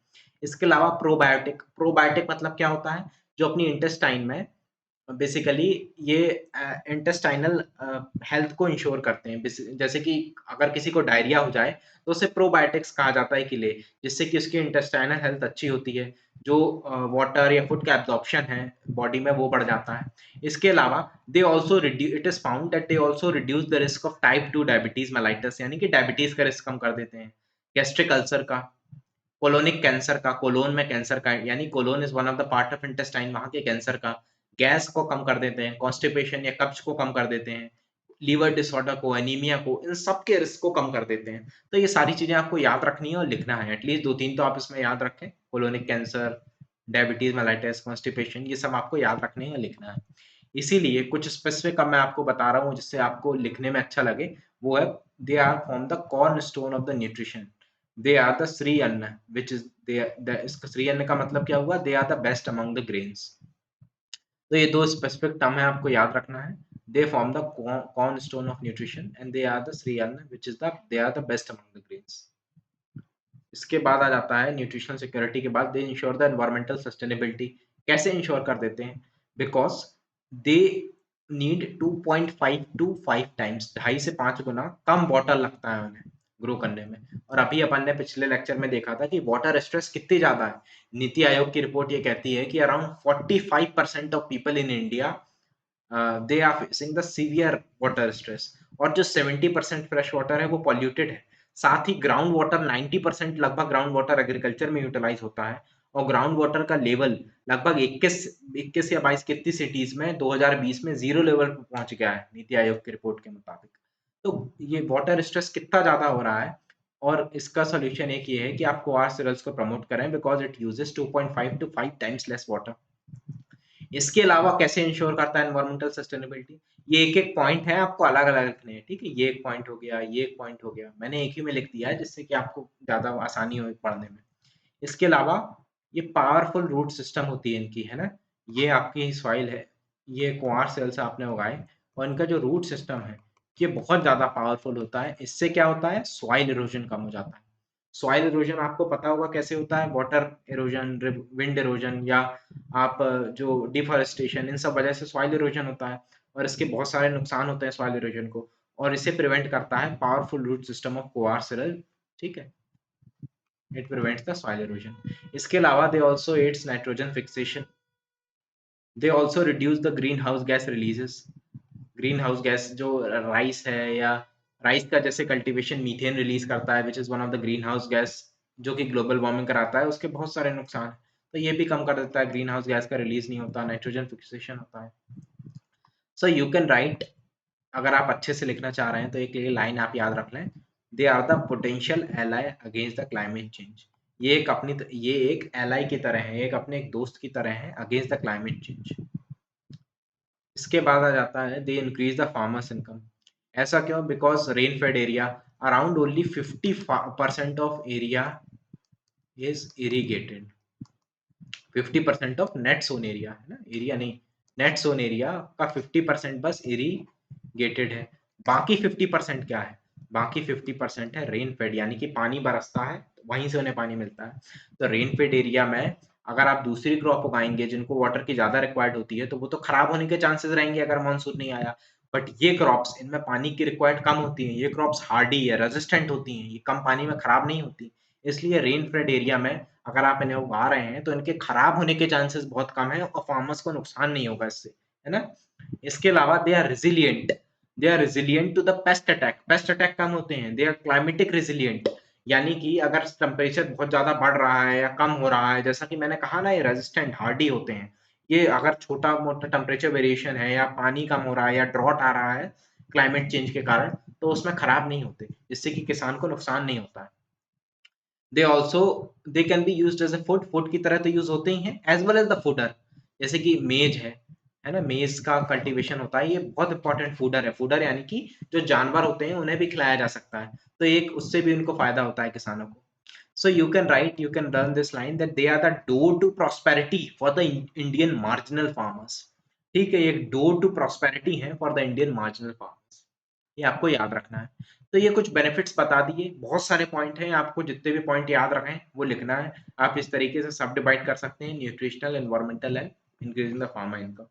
इसके अलावा प्रोबायोटिक, प्रोबायोटिक मतलब क्या होता है? जो अपनी इंटेस्टाइन में बेसिकली ये इंटेस्टाइनल हेल्थ को इंश्योर करते हैं। जैसे कि अगर किसी को डायरिया हो जाए तो उसे प्रोबायोटिक्स कहा जाता है कि ले, जिससे कि उसकी इंटेस्टाइनल हेल्थ अच्छी होती है, जो वाटर या फूड का एब्जॉर्प्शन है बॉडी में वो बढ़ जाता है। इसके अलावा they also it is found that they also reduce the risk of type 2 diabetes mellitus, यानी कि डायबिटीज का रिस्क कम कर देते हैं, गैस्ट्रिक अल्सर का, कोलोनिक कैंसर का, कोलोन में कैंसर का, यानी colon is one of the part of intestine, वहां के कैंसर का, गैस को कम कर देते हैं, कॉन्स्टिपेशन या कब्ज को कम कर देते हैं, लीवर डिसऑर्डर को, एनीमिया को, इन सब के रिस्क को कम कर देते हैं। तो ये सारी चीजें आपको याद रखनी है और लिखना है, एटलीस्ट 2-3 तो आप इसमें याद रखें, colonic cancer, diabetes mellitus, constipation, ये सब आपको याद रखने है और लिखना है। इसीलिए कुछ स्पेसिफिक अब मैं आपको बता रहा हूँ जिससे आपको लिखने में अच्छा लगे, वो है they are form the cornerstone of the nutrition, they are the Shri Anna, which is इसका श्री अन्न का मतलब क्या हुआ? They are the best among the grains. तो ये दो स्पेसिफिक टर्म है, आपको याद रखना है। They form the cornerstone of nutrition and they are the Shri Anna, which is the they are the best among the grains. इसके बाद आ जाता है न्यूट्रिशनल सिक्योरिटी के बाद, they ensure the environmental sustainability. कैसे इंश्योर कर देते हैं? Because they need 2.5 to 5 times, 2.5 से 5 गुना कम वाटर लगता है उन्हें ग्रो करने में। और अभी अपन ने पिछले लेक्चर में देखा था कि वाटर स्ट्रेस कितनी ज्यादा है। नीति आयोग की रिपोर्ट ये कहती है कि around 45% of people in India they are facing the severe water stress, और जो 70% फ्रेश वाटर है वो पॉल्यूटेड है। साथ ही ग्राउंड वाटर 90% लगभग ग्राउंड वाटर एग्रीकल्चर में यूटिलाइज होता है, और ग्राउंड वाटर का लेवल लगभग 21 या 22 कितनी सिटीज में 2020 में जीरो लेवल पर पहुंच गया है नीति आयोग की रिपोर्ट के मुताबिक। तो ये वाटर स्ट्रेस कितना ज्यादा हो रहा है, और इसका सोल्यूशन एक ये है कि आप कोआर सीरियल्स को प्रमोट करें, because it uses 2.5 to 5 times less water. इसके अलावा कैसे इंश्योर करता है एनवायरमेंटल सस्टेनेबिलिटी? ये एक-एक पॉइंट है, आपको अलग-अलग लिखने हैं, ठीक है? ये एक पॉइंट हो गया, ये एक पॉइंट हो गया। मैंने एक ही में लिख दिया है जिससे कि आपको ज़्यादा आसानी हो पढ़ने में। इसके अलावा ये पावरफुल रूट सिस्टम होती है इनकी, है ना? ये आपकी सॉइल है, ये कुआर सेल्स आपने उगाए, और इनका जो रूट सिस्टम है ये बहुत ज़्यादा पावरफुल होता है। इससे क्या होता है, सॉइल इरोजन कम हो जाता है। सॉइल इरोजन आपको पता होगा कैसे होता है, वाटर इरोजन, विंड इरोजन, या आप जो डिफॉरेस्टेशन, इन सब वजह से सॉइल इरोजन होता है और इसके बहुत सारे नुकसान होते हैं सॉइल इरोजन को, और इसे प्रिवेंट करता है powerful root system of coarse cereal, ठीक है। It prevents the soil erosion. इसके अलावा they also aids nitrogen fixation, they also reduce the greenhouse gas releases. Greenhouse gas जो राइस है, या राइस का जैसे कल्टीवेशन मीथेन रिलीज करता है, which is one of the greenhouse gas जो कि ग्लोबल वार्मिंग कराता है, उसके बहुत सारे नुकसान हैं। तो ये भी कम कर देता है, ग्रीन हाउस गैस का रिलीज नहीं होता, नाइट्रोजन फिक्सेशन होता है। सो यू कैन राइट, अगर आप अच्छे से लिखना चाह रहे हैं तो एक ये लाइन आप याद रख लें, they are the potential ally against the climate change. ये एक एलाई की तरह है, एक अपने एक दोस्त की तरह है अगेंस्ट द क्लाइमेट चेंज। इसके बाद आ जाता है they increase the farmers income. ऐसा क्यों, because rain fade area around only 50% of area is irrigated. 50% of net sown area है ना, एरिया नहीं, नेट सोन एरिया का 50% बस इरीगेटेड है। बाकी 50% क्या है, बाकी 50% है रेन फेड, यानी कि पानी बरसता है वहीं से उन्हें पानी मिलता है। तो रेन फेड एरिया में अगर आप दूसरी क्रॉप उगाएंगे जिनको वाटर की ज्यादा रिक्वायर्ड होती है, तो वो तो खराब होने के चांसेस रहेंगे अगर मानसून नहीं आया। बट ये क्रॉप्स, इनमें पानी की रिक्वायर्ड कम होती है, ये क्रॉप्स हार्डी है, रेजिस्टेंट होती हैं, ये कम पानी में खराब नहीं होती। इसलिए रेन फेड एरिया में अगर आप इन्हें उगा रहे हैं तो इनके खराब होने के चांसेस बहुत कम है और फार्मर्स को नुकसान नहीं होगा इससे, है ना। इसके अलावा they are resilient to the pest attack. Pest attack कम होते हैं, दे आर क्लाइमेटिक रिजिलियंट, यानी कि अगर टेम्परेचर बहुत ज्यादा बढ़ रहा है या कम हो रहा है, जैसा कि मैंने कहा ना, ये रेजिस्टेंट हार्डी होते हैं। ये अगर छोटा मोटा टेम्परेचर वेरिएशन है या पानी कम हो रहा है या ड्रॉट आ रहा है क्लाइमेट चेंज के कारण, तो उसमें खराब नहीं होते, जिससे कि किसान को नुकसान नहीं होता है। They also they can be used as a food की तरह तो यूज होते ही हैं, as well as the fodder. जैसे कि मेज है ना, मेज का कल्टीवेशन होता है, ये बहुत इंपॉर्टेंट फूडर है। फूडर यानी कि जो जानवर होते हैं उन्हें भी खिलाया जा सकता है, तो एक उससे भी उनको फायदा होता है किसानों को। So you can run this line that they are the door to prosperity for the Indian marginal farmers. ठीक है, ये डोर टू प्रॉस्पेरिटी है for the Indian marginal farmers, ये आपको याद रखना है। तो ये कुछ बेनिफिट्स बता दिए, बहुत सारे पॉइंट हैं, आपको जितने भी पॉइंट याद रखें वो लिखना है। आप इस तरीके से सब डिवाइड कर सकते हैं, nutritional, environmental and increasing the farmer income.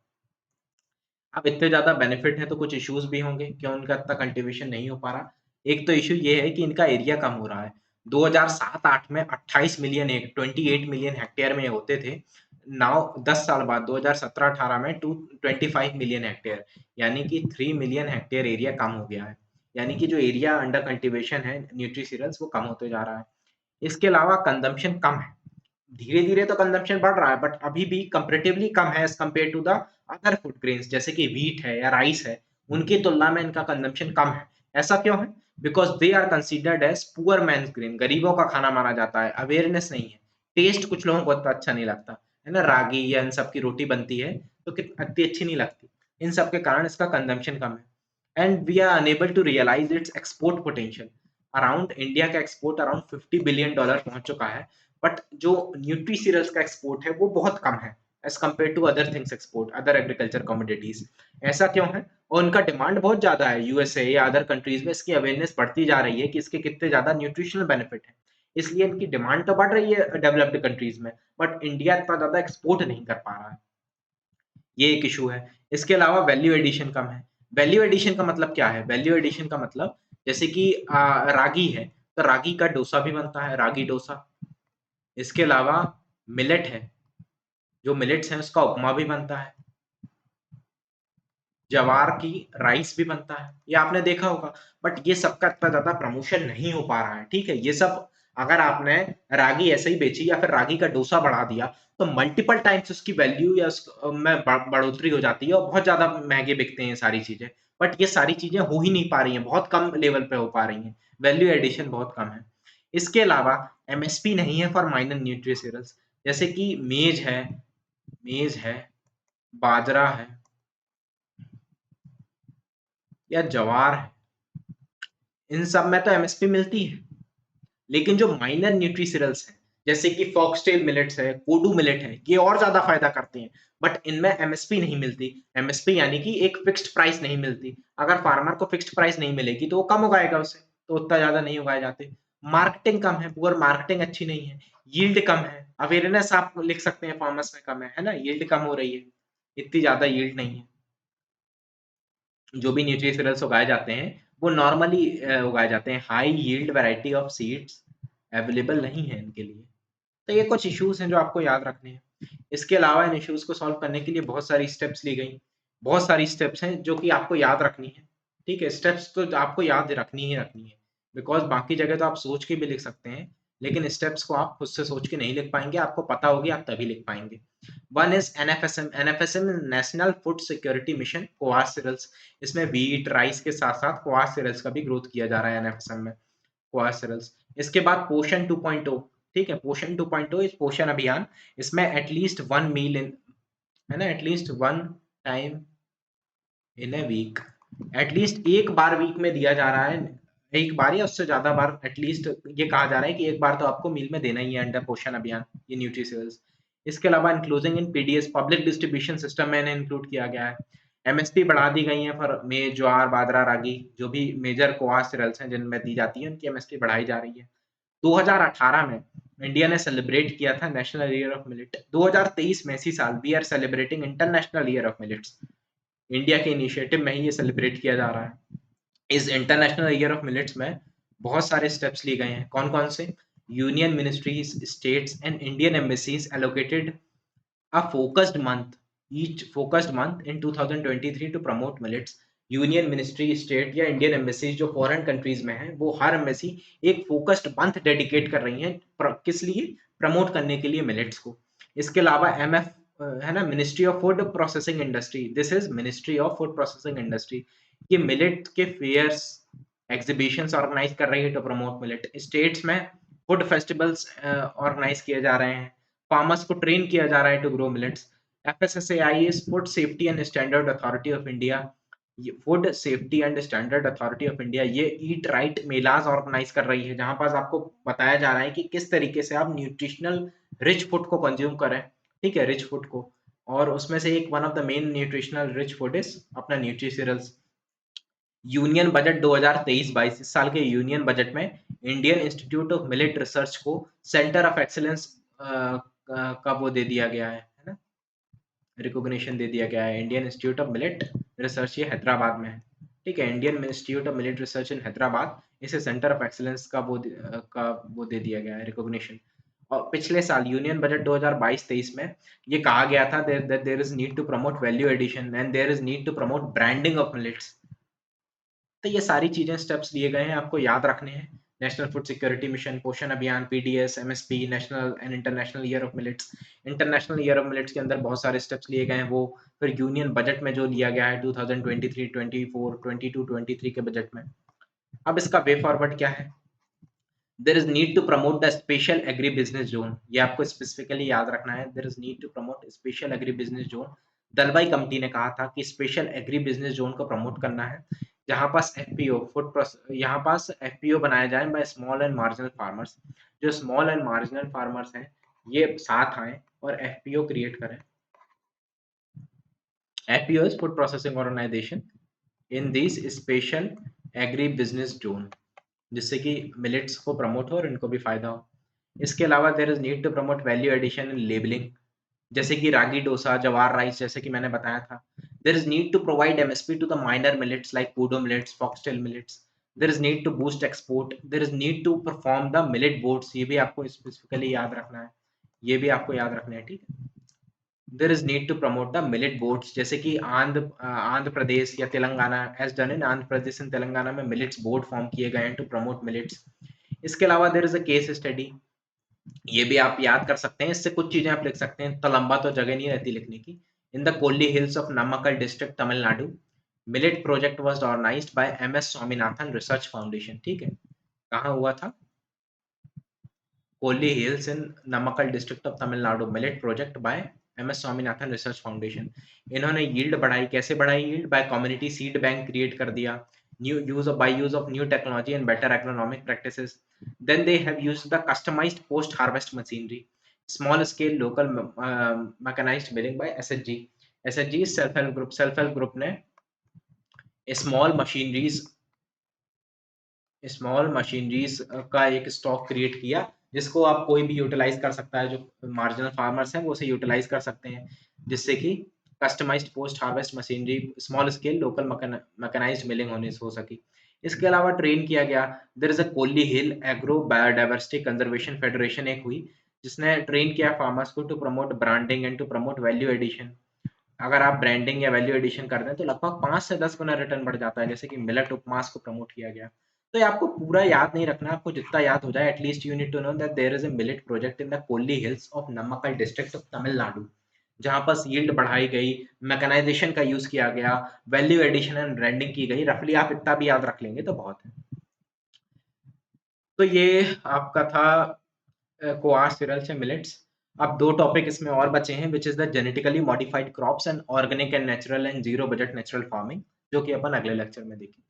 अब इतने ज्यादा बेनिफिट है तो कुछ इश्यूज भी होंगे, क्यों उनका इतना कल्टीवेशन नहीं हो पा रहा। एक तो इशू ये है कि इनका एरिया कम हो रहा है। 2007-8 में 28 मिलियन 28 मिलियन हेक्टेयर में होते थे। नाउ 10 साल बाद 2017-18 में 25 मिलियन हेक्टेयर, यानी कि 3 मिलियन हेक्टेयर एरिया कम हो गया है। यानी कि जो एरिया अंडर कल्टीवेशन है न्यूट्रीसीरियल्स, वो कम होते जा रहा है। इसके अलावा कंजम्पशन कम है, धीरे-धीरे तो कंजम्पशन बढ़ रहा है, बट अभी भी कंपैरेटिवली कम है as compare to the other food grains, जैसे कि व्हीट है या राइस है, उनकी तुलना में इनका कंजम्पशन कम है। ऐसा क्यों है? Because they are considered as poor man's grain, गरीबों का खाना माना जाता है, अवेयरनेस नहीं है। टेस्ट कुछ लोगों को उतना अच्छा नहीं लगता, है ना? रागी या इन सब की रोटी बनती है, तो इतनी अच्छी नहीं लगती। इन सब के कारण इसका कंजम्पशन कम है। And we are unable to realise its export potential. Around India का एक्सपोर्ट अराउंड $50 बिलियन पहुँच चुका है। बट जो न्यूट्री सीरियल्स का एक्सपोर्ट है वो बहुत कम है as compare to other things export, other agriculture commodities. ऐसा क्यों है? और उनका डिमांड बहुत ज्यादा है यूएसए या अदर कंट्रीज में, इसकी अवेयरनेस बढ़ती जा रही है कि इसके कितने ज्यादा न्यूट्रिशनल बेनिफिट है, इसलिए इनकी डिमांड तो बढ़ रही है डेवलप्ड कंट्रीज में, बट इंडिया इतना ज्यादा एक्सपोर्ट नहीं कर पा रहा है, ये एक इशू है। इसके अलावा वैल्यू एडिशन कम है। वैल्यू एडिशन का मतलब क्या है? वैल्यू एडिशन का मतलब जैसे कि रागी है, तो रागी का डोसा भी बनता है, रागी डोसा। इसके अलावा मिलेट है, जो मिलेट्स हैं उसका उपमा भी बनता है। जवार की राइस भी बनता है, ये आपने देखा होगा। बट ये सबका इतना ज्यादा प्रमोशन नहीं हो पा रहा है, ठीक है। ये सब अगर आपने रागी ऐसे ही बेची या फिर रागी का डोसा बढ़ा दिया, तो मल्टीपल टाइम्स उसकी वैल्यू या में बढ़ोतरी हो जाती है और बहुत ज्यादा महंगे बिकते हैं ये सारी चीजें। बट ये सारी चीजें हो ही नहीं पा रही हैं, बहुत कम लेवल पे हो पा रही हैं, वैल्यू एडिशन बहुत कम है। इसके अलावा एमएसपी नहीं है फॉर माइनर न्यूट्रिशंस, जैसे कि मेज है, बाजरा है या जवार है, इन सब में तो एमएसपी मिलती है। लेकिन जो माइनर न्यूट्रिशंस हैं, जैसे कि फॉक्सटेल मिलेट्स है, कोडू मिलेट है, ये और ज्यादा फायदा करते हैं, बट इनमें एमएसपी नहीं मिलती। एमएसपी यानी कि एक फिक्स्ड प्राइस नहीं मिलती। अगर फार्मर को फिक्स्ड प्राइस नहीं मिलेगी तो वो कम उगाएगा उसे, तो उतना ज्यादा नहीं उगाए जाते। मार्केटिंग कम है, पुअर मार्केटिंग अच्छी नहीं है, यील्ड कम है, अवेयरनेस आप लिख सकते हैं फार्मर्स में कम है ना, यील्ड कम हो रही है, इतनी ज्यादा यील्ड नहीं है। जो भी न्यूट्रिशनल्स उगाए जाते हैं वो नॉर्मली उगाए जाते हैं, high yield variety of seeds available नहीं है इनके लिए। तो ये कुछ इश्यूज हैं जो आपको याद रखने हैं। इसके अलावा इन इश्यूज को सॉल्व करने के लिए बहुत सारी स्टेप्स ली गई, बहुत सारी स्टेप्स हैं जो कि आपको याद रखनी है। ठीक है, स्टेप्स तो आपको याद रखनी ही रखनी है, बिकॉज बाकी जगह तो आप सोच के भी लिख सकते हैं, लेकिन स्टेप्स को आप खुद से सोच के नहीं लिख पाएंगे, आपको पता होगी आप तभी लिख पाएंगे। One is NFSM, NFSM national food security mission, coarse cereals. इसमें व्हीट राइस के साथ साथ कोआस सीरियल्स का भी ग्रोथ किया जा रहा है एनएफएसएम में, कोआस सीरियल्स। इसके बाद पोषण 2.0, ठीक है, पोषण 2.0 इस पोषण अभियान, इसमें एटलीस्ट वन मील इन, है ना, at least one time in a week, at least एक बार वीक में दिया जा रहा है, एक बार या उससे ज्यादा बार एटलीस्ट, ये कहा जा रहा है कि एक बार तो आपको मील में देना ही है अंडर पोषण अभियान, ये न्यूट्रीशियल्स। इसके अलावा इंक्लूजिंग इन पीडीएस, पब्लिक डिस्ट्रीब्यूशन सिस्टम में इन्हें इंक्लूड किया गया है। एमएसपी बढ़ा दी गई है फॉर मे ज्वार बाजरा रागी, जो भी मेजर कोआस सीरियल्स हैं जिनमें दी जाती है उनकी एमएसपी बढ़ाई जा रही है। 2018 में इंडिया ने सेलिब्रेट किया था नेशनल ईयर ऑफ मिलेट। 2023 में इसी साल we are celebrating international year of millets, India के इनिशिएटिव में ही ये सेलिब्रेट किया जा रहा है। इस इंटरनेशनल ईयर ऑफ मिलेट्स में बहुत सारे स्टेप्स लिए गए हैं, कौन कौन से? Union ministries, states and Indian embassies allocated a each focused month in 2023 to promote millets. Union ministry, state या इंडियन एम्बेसी जो फॉरेन कंट्रीज में है, वो हर एम्बेसी एक फोकस्ड मंथ डेडिकेट कर रही है किस लिए? प्रमोट करने के लिए मिलेट्स को। इसके अलावा एमएफ, है ना, ministry of food processing industry, this is ministry of food processing industry, ये मिलेट के फेयर्स, एग्जीबिशंस ऑर्गेनाइज कर रही है टू प्रमोट मिलेट। स्टेट्स में फूड फेस्टिवल्स ऑर्गेनाइज किए जा रहे हैं, फार्मर्स को ट्रेन किया जा रहा है to grow millets. FSSAI is food safety and standard authority of India, ये food safety and standard authority of India, ये ईट राइट मेलाज ऑर्गेनाइज कर रही है, जहां पास आपको बताया जा रहा है कि किस तरीके से आप न्यूट्रिशनल रिच फूड को कंज्यूम करें, ठीक है, रिच फूड को। और उसमें से एक one of the main nutritional rich food is अपना न्यूट्रीसीरियल्स। यूनियन बजट 2023-22, इस साल के यूनियन बजट में Indian institute of millet research को सेंटर ऑफ एक्सीलेंस का वो दे दिया गया है ना, रिकॉग्निशन दे दिया गया है। Indian institute of millet research, ये हैदराबाद में है, ठीक है, Indian institute of millet research इन हैदराबाद, इसे सेंटर ऑफ एक्सीलेंस का वो दे दिया गया है, रिकॉग्निशन। और पिछले साल यूनियन बजट 2022-23 में ये कहा गया था there is need to promote value addition and there is need to promote branding of millets. तो ये सारी चीजें स्टेप्स लिए गए हैं, आपको याद रखने हैं। नेशनल फूड सिक्योरिटी मिशन, पोषण अभियान, PDS, MSP, national and international year of millets. International year of millets के अंदर बहुत सारे स्टेप्स लिए गए हैं, वो फिर यूनियन बजट में जो लिया गया है 2023, 24, 22, 23 के बजट में। अब इसका वे फॉरवर्ड क्या है? There is need to promote the special agri business zone, ये आपको स्पेसिफिकली याद रखना है। There is need to promote special agri business zone. Dalwai committee ने कहा था कि स्पेशल एग्री बिजनेस जोन को प्रमोट करना है, जहां पास एफपीओ फूड, यहाँ पास एफपीओ बनाया जाए by small and marginal farmers, जो स्मॉल एंड मार्जिनल फार्मर्स हैं ये साथ आए और एफपीओ क्रिएट करें। FPO is food processing organisation in this special agri business zone, जिससे कि मिलेट्स को प्रमोट हो और इनको भी फायदा हो। इसके अलावा there is need to promote value addition in labelling, जैसे कि रागी डोसा, जवार राइस, जैसे कि मैंने बताया था। There is need to provide MSP to the minor millets like kodo millets, foxtail millets. There is need to boost export, there is need to perform the millet boards, ये भी आपको स्पेसिफिकली याद रखना है, ये भी आपको याद रखना है, ठीक है। There is need to promote the millet boards, जैसे कि आंध्र प्रदेश या Telangana, as done in Andhra Pradesh and Telangana में मिलेट्स बोर्ड फॉर्म किए गए हैं टू प्रमोट मिलेट्स। इसके अलावा there is a case study, ये भी आप याद कर सकते हैं, इससे कुछ चीजें आप लिख सकते हैं, तो लंबा तो जगह नहीं रहती लिखने की। In the Kolli hills of Namakkal district Tamil Nadu, millet project was organised by MS Swaminathan research foundation, ठीक है, कहाँ हुआ था? Kolli hills in Namakkal district of Tamil Nadu, millet project by MS Swaminathan research foundation. इन्होंने यील्ड बढ़ाई, कैसे बढ़ाई yield? By community seed bank create कर दिया, new use of by use of new technology and better agronomic practices, Then they have used the customized post harvest machinery, small scale local mechanized milling by SHG. SHG is self help group. Self help group ने small machineries का एक stock create किया, जिसको आप कोई भी utilise कर सकता है, जो मार्जिनल फार्मर्स हैं वो उसे यूटिलाइज कर सकते हैं, जिससे कि customised post harvest machinery small scale local mechanised milling होने हो सकी। इसके अलावा ट्रेन किया गया, there is a Kolli hill agro biodiversity conservation federation एक हुई, जिसने ट्रेन किया फार्मर्स को to promote branding and to promote value addition. अगर आप ब्रांडिंग या वैल्यू एडिशन करते हैं तो लगभग 5 से 10 गुना रिटर्न बढ़ जाता है, जैसे कि मिलेट उपमास को प्रमोट किया गया। तो ये आपको पूरा याद नहीं रखना, आपको जितना याद हो जाए, at least you need to know that there is a millet project in the Kolli hills of Namakkal district of Tamil Nadu, जहां पर यील्ड बढ़ाई गई, मैकेनाइजेशन का यूज किया गया, वैल्यू एडिशन एंड ब्रांडिंग की गई। रफली आप इतना भी याद रख लेंगे तो बहुत है। तो ये आपका था कोआस सिरल से मिलेट्स। अब 2 टॉपिक इसमें और बचे हैं, which is the genetically modified crops and organic and natural and zero budget natural farming, जो कि अपन अगले लेक्चर में देखेंगे।